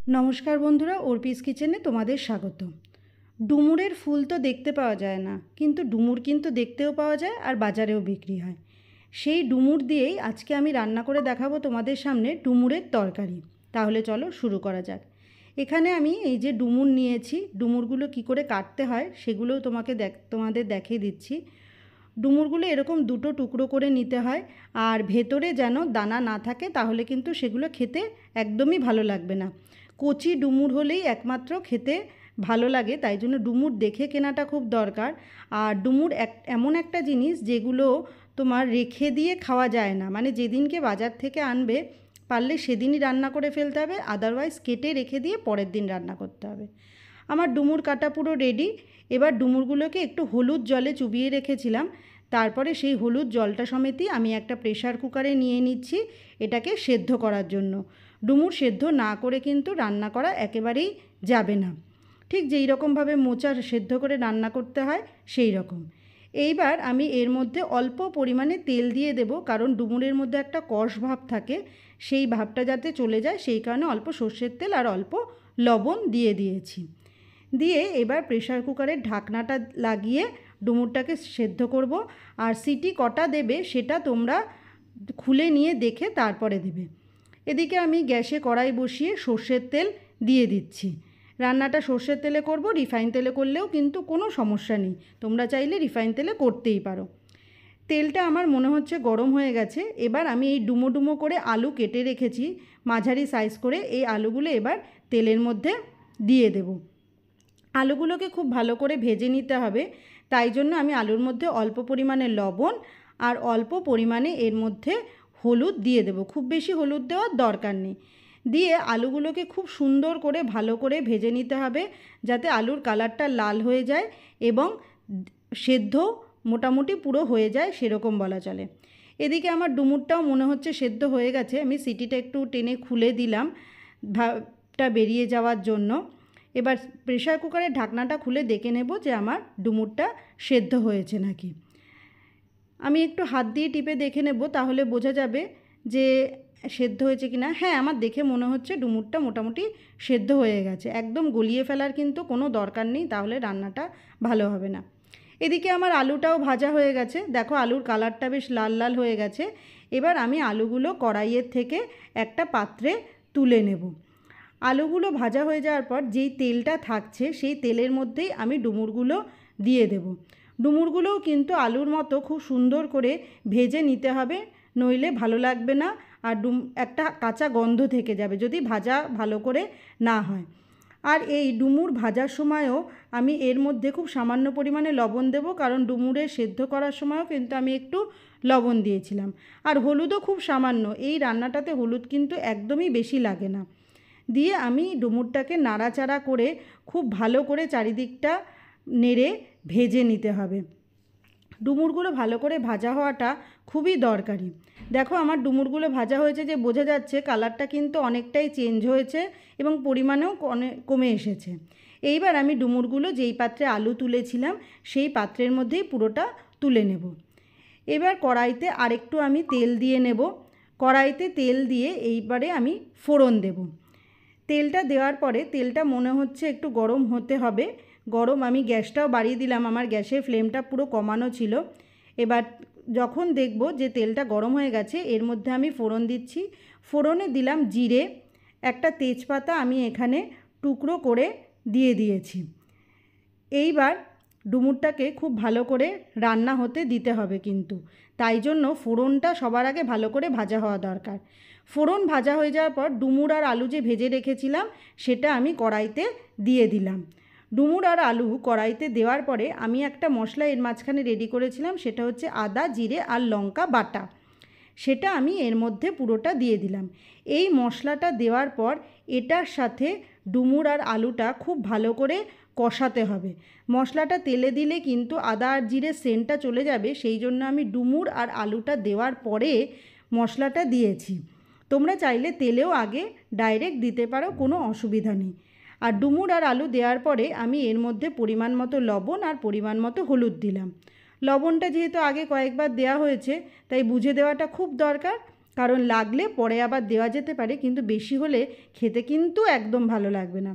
নমস্কার বন্ধুরা, অর্পিস কিচেনে তোমাদের স্বাগত। ডুমুরের ফুল তো দেখতে পাওয়া যায় না, কিন্তু ডুমুর কিন্তু দেখতেও পাওয়া যায় আর বাজারেও বিক্রি হয়। সেই ডুমুর দিয়েই আজকে আমি রান্না করে দেখাবো তোমাদের সামনে ডুমুরের তরকারি। তাহলে চলো শুরু করা যাক। এখানে আমি এই যে ডুমুর নিয়েছি, ডুমুরগুলো কি করে কাটতে হয় সেগুলোও তোমাদের দেখিয়ে দিচ্ছি। ডুমুরগুলো এরকম দুটো টুকরো করে নিতে হয়, আর ভেতরে যেন দানা না থাকে, তাহলে কিন্তু সেগুলো খেতে একদমই ভালো লাগবে না। কচি ডুমুর হলেই একমাত্র খেতে ভালো লাগে, তাই জন্য ডুমুর দেখে কেনাটা খুব দরকার। আর ডুমুর এমন একটা জিনিস যেগুলো তোমার রেখে দিয়ে খাওয়া যায় না, মানে যেদিনকে বাজার থেকে আনবে পারলে সেদিনই রান্না করে ফেলতে হবে, আদারওয়াইজ কেটে রেখে দিয়ে পরের দিন রান্না করতে হবে। আমার ডুমুর কাটা পুরো রেডি। এবার ডুমুরগুলোকে একটু হলুদ জলে চুবিয়ে রেখেছিলাম, তারপরে সেই হলুদ জলটা সমেতই আমি একটা প্রেশার কুকারে নিয়ে নিচ্ছি এটাকে সেদ্ধ করার জন্য। ডুমুর সেদ্ধ না করে কিন্তু রান্না করা একেবারেই যাবে না, ঠিক যেই রকমভাবে মোচা সেদ্ধ করে রান্না করতে হয় সেই রকম। এইবার আমি এর মধ্যে অল্প পরিমাণে তেল দিয়ে দেব, কারণ ডুমুরের মধ্যে একটা কষ ভাব থাকে, সেই ভাবটা যাতে চলে যায় সেই কারণে অল্প সর্ষের তেল আর অল্প লবণ দিয়ে দিয়েছি। দিয়ে এবার প্রেশার কুকারের ঢাকনাটা লাগিয়ে ডুমুরটাকে সেদ্ধ করব। আর সিটি কটা দেবে সেটা তোমরা খুলে নিয়ে দেখে তারপরে দেবে। এদিকে আমি গ্যাসে কড়াই বসিয়ে সর্ষের তেল দিয়ে দিচ্ছি। রান্নাটা সর্ষের তেলে করব, রিফাইন তেলে করলেও কিন্তু কোনো সমস্যা নেই, তোমরা চাইলে রিফাইন তেলে করতেই পারো। তেলটা আমার মনে হচ্ছে গরম হয়ে গেছে। এবার আমি এই ডুমো ডুমো করে আলু কেটে রেখেছি মাঝারি সাইজ করে, এই আলুগুলো এবার তেলের মধ্যে দিয়ে দেব। আলুগুলোকে খুব ভালো করে ভেজে নিতে হবে, তাই জন্য আমি আলুর মধ্যে অল্প পরিমাণে লবণ আর অল্প পরিমাণে এর মধ্যে হলুদ দিয়ে দেব। খুব বেশি হলুদ দেওয়ার দরকার নেই। দিয়ে আলুগুলোকে খুব সুন্দর করে ভালো করে ভেজে নিতে হবে, যাতে আলুর কালারটা লাল হয়ে যায় এবং সেদ্ধ মোটামুটি পুরো হয়ে যায় সেরকম বলা চলে। এদিকে আমার ডুমুরটাও মনে হচ্ছে সেদ্ধ হয়ে গেছে, আমি সিটিটা একটু টেনে খুলে দিলাম ভাবটা বেরিয়ে যাওয়ার জন্য। এবার প্রেশার কুকারের ঢাকনাটা খুলে দেখে নেব যে আমার ডুমুরটা সেদ্ধ হয়েছে নাকি। আমি একটু হাত দিয়ে টিপে দেখে নেব, তাহলে বোঝা যাবে যে সেদ্ধ হয়েছে কি না। হ্যাঁ, আমার দেখে মনে হচ্ছে ডুমুরটা মোটামুটি সেদ্ধ হয়ে গেছে। একদম গলিয়ে ফেলার কিন্তু কোনো দরকার নেই, তাহলে রান্নাটা ভালো হবে না। এদিকে আমার আলুটাও ভাজা হয়ে গেছে, দেখো আলুর কালারটা বেশ লাল লাল হয়ে গেছে। এবার আমি আলুগুলো কড়াইয়ের থেকে একটা পাত্রে তুলে নেব। আলুগুলো ভাজা হয়ে যাওয়ার পর যেই তেলটা থাকছে সেই তেলের মধ্যেই আমি ডুমুরগুলো দিয়ে দেব। ডুমুরগুলোও কিন্তু আলুর মতো খুব সুন্দর করে ভেজে নিতে হবে, নইলে ভালো লাগবে না। আর একটা কাঁচা গন্ধ থেকে যাবে যদি ভাজা ভালো করে না হয়। আর এই ডুমুর ভাজার সময়ও আমি এর মধ্যে খুব সামান্য পরিমাণে লবণ দেব, কারণ ডুমুরের সেদ্ধ করার সময়ও কিন্তু আমি একটু লবণ দিয়েছিলাম। আর হলুদও খুব সামান্য, এই রান্নাটাতে হলুদ কিন্তু একদমই বেশি লাগে না। দিয়ে আমি ডুমুরটাকে নাড়াচাড়া করে খুব ভালো করে চারিদিকটা নেড়ে ভেজে নিতে হবে। ডুমুরগুলো ভালো করে ভাজা হওয়াটা খুবই দরকারি। দেখো আমার ডুমুরগুলো ভাজা হয়েছে যে বোঝা যাচ্ছে, কালারটা কিন্তু অনেকটাই চেঞ্জ হয়েছে এবং পরিমাণেও কমে এসেছে। এইবার আমি ডুমুরগুলো যেই পাত্রে আলু তুলেছিলাম সেই পাত্রের মধ্যেই পুরোটা তুলে নেব। এবার কড়াইতে আরেকটু আমি তেল দিয়ে নেব। কড়াইতে তেল দিয়ে এইবারে আমি ফোড়ন দেব। তেলটা দেওয়ার পরে তেলটা মনে হচ্ছে একটু গরম হতে হবে। গরম, আমি গ্যাসটাও বাড়িয়ে দিলাম, আমার গ্যাসের ফ্লেমটা পুরো কমানো ছিল। এবার যখন দেখব যে তেলটা গরম হয়ে গেছে এর মধ্যে আমি ফোড়ন দিচ্ছি। ফোড়নে দিলাম জিরে, একটা তেজপাতা আমি এখানে টুকরো করে দিয়ে দিয়েছি। এইবার ডুমুরটাকে খুব ভালো করে রান্না হতে দিতে হবে কিন্তু, তাই জন্য ফোড়নটা সবার আগে ভালো করে ভাজা হওয়া দরকার। ফোড়ন ভাজা হয়ে যাওয়ার পর ডুমুর আর আলু যে ভেজে রেখেছিলাম সেটা আমি কড়াইতে দিয়ে দিলাম। ডুমুর আর আলু কড়াইতে দেওয়ার পরে আমি একটা মশলা এর মাঝখানে রেডি করেছিলাম, সেটা হচ্ছে আদা জিরে আর লঙ্কা বাটা, সেটা আমি এর মধ্যে পুরোটা দিয়ে দিলাম। এই মশলাটা দেওয়ার পর এটার সাথে ডুমুর আর আলুটা খুব ভালো করে কষাতে হবে। মশলাটা তেলে দিলে কিন্তু আদা আর জিরের সেন্টটা চলে যাবে, সেই জন্য আমি ডুমুর আর আলুটা দেওয়ার পরে মশলাটা দিয়েছি। তোমরা চাইলে তেলেও আগে ডাইরেক্ট দিতে পারো, কোনো অসুবিধা নেই। আর ডুমুর আর আলু দেওয়ার পরে আমি এর মধ্যে পরিমাণ মতো লবণ আর পরিমাণ মতো হলুদ দিলাম। লবণটা যেহেতু আগে কয়েকবার দেওয়া হয়েছে তাই বুঝে দেওয়াটা খুব দরকার, কারণ লাগলে পরে আবার দেওয়া যেতে পারে, কিন্তু বেশি হলে খেতে কিন্তু একদম ভালো লাগবে না।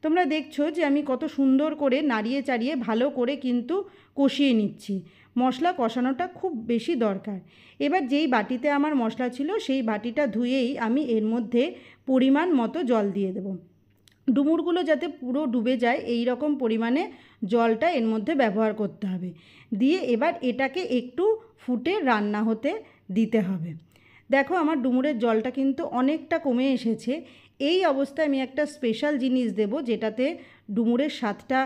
তোমরা দেখছো যে আমি কত সুন্দর করে নাড়িয়ে চাড়িয়ে ভালো করে কিন্তু কষিয়ে নিচ্ছি। মশলা কষানোটা খুব বেশি দরকার। এবার যেই বাটিতে আমার মশলা ছিল সেই বাটিটা ধুয়েই আমি এর মধ্যে পরিমাণ মতো জল দিয়ে দেবো। ডুমুরগুলো যাতে পুরো ডুবে যায় এই রকম পরিমাণে জলটা এর মধ্যে ব্যবহার করতে হবে। দিয়ে এবার এটাকে একটু ফুটে রান্না হতে দিতে হবে। দেখো আমার ডুমুরের জলটা কিন্তু অনেকটা কমে এসেছে। এই অবস্থায় আমি একটা স্পেশাল জিনিস দেব যেটাতে ডুমুরের স্বাদটা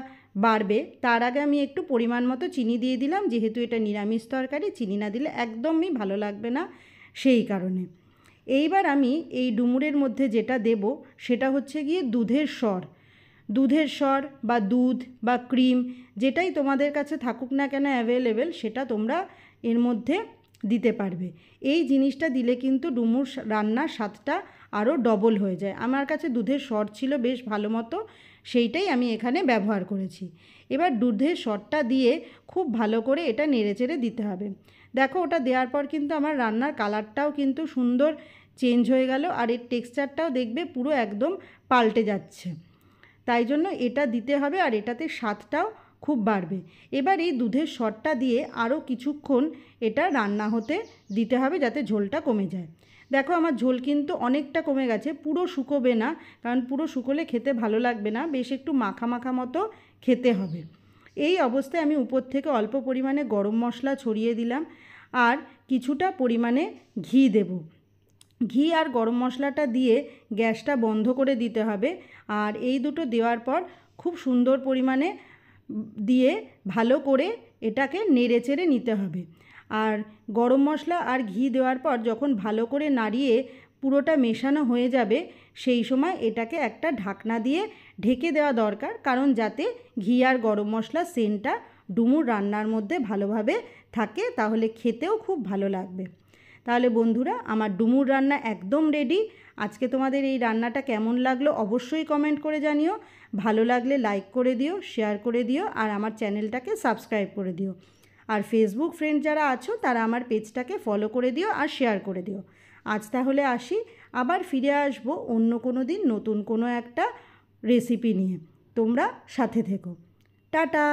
বাড়বে। তার আগে আমি একটু পরিমাণ মতো চিনি দিয়ে দিলাম, যেহেতু এটা নিরামিষ তরকারি, চিনি না দিলে একদমই ভালো লাগবে না, সেই কারণে। এইবার আমি এই ডুমুরের মধ্যে যেটা দেব সেটা হচ্ছে গিয়ে দুধের স্বর বা দুধ বা ক্রিম, যেটাই তোমাদের কাছে থাকুক না কেন অ্যাভেলেবেল, সেটা তোমরা এর মধ্যে দিতে পারবে। এই জিনিসটা দিলে কিন্তু ডুমুর রান্নার স্বাদটা আরও ডবল হয়ে যায়। আমার কাছে দুধের স্বর ছিল বেশ ভালো মতো, সেইটাই আমি এখানে ব্যবহার করেছি। এবার দুধের স্বরটা দিয়ে খুব ভালো করে এটা নেড়েচেড়ে দিতে হবে। দেখো ওটা দেওয়ার পর কিন্তু আমার রান্নার কালারটাও কিন্তু সুন্দর চেঞ্জ হয়ে গেল, আর এর টেক্সচারটাও দেখবে পুরো একদম পাল্টে যাচ্ছে। তাই জন্য এটা দিতে হবে, আর এটাতে স্বাদটাও খুব বাড়বে। এবার এই দুধের স্বরটা দিয়ে আরও কিছুক্ষণ এটা রান্না হতে দিতে হবে যাতে ঝোলটা কমে যায়। দেখো আমার ঝোল কিন্তু অনেকটা কমে গেছে, পুরো শুকোবে না, কারণ পুরো শুকোলে খেতে ভালো লাগবে না, বেশ একটু মাখা মাখা মতো খেতে হবে। এই অবস্থায় আমি উপর থেকে অল্প পরিমাণে গরম মশলা ছড়িয়ে দিলাম, আর কিছুটা পরিমাণে ঘি দেব। ঘি আর গরম মশলাটা দিয়ে গ্যাসটা বন্ধ করে দিতে হবে, আর এই দুটো দেওয়ার পর খুব সুন্দর পরিমাণে দিয়ে ভালো করে এটাকে নেড়েচেড়ে নিতে হবে। আর গরম মশলা আর ঘি দেওয়ার পর যখন ভালো করে নাড়িয়ে পুরোটা মেশানো হয়ে যাবে, সেই সময় এটাকে একটা ঢাকনা দিয়ে ঢেকে দেওয়া দরকার, কারণ যাতে ঘি আর গরম মশলার সেন্টটা ডুমুর রান্নার মধ্যে ভালোভাবে থাকে, তাহলে খেতেও খুব ভালো লাগবে। তাহলে বন্ধুরা, আমার ডুমুর রান্না একদম রেডি। আজকে তোমাদের এই রান্নাটা কেমন লাগলো অবশ্যই কমেন্ট করে জানিও। ভালো লাগলে লাইক করে দিও, শেয়ার করে দিও, আর আমার চ্যানেলটাকে সাবস্ক্রাইব করে দিও। আর ফেসবুক ফ্রেন্ড যারা আছো তারা আমার পেজটাকে ফলো করে দিও আর শেয়ার করে দিও। আজ তাহলে আসি, আবার ফিরে আসবো অন্য কোনো দিন নতুন কোনো একটা রেসিপি নিয়ে। তোমরা সাথে থেকো। টাটা।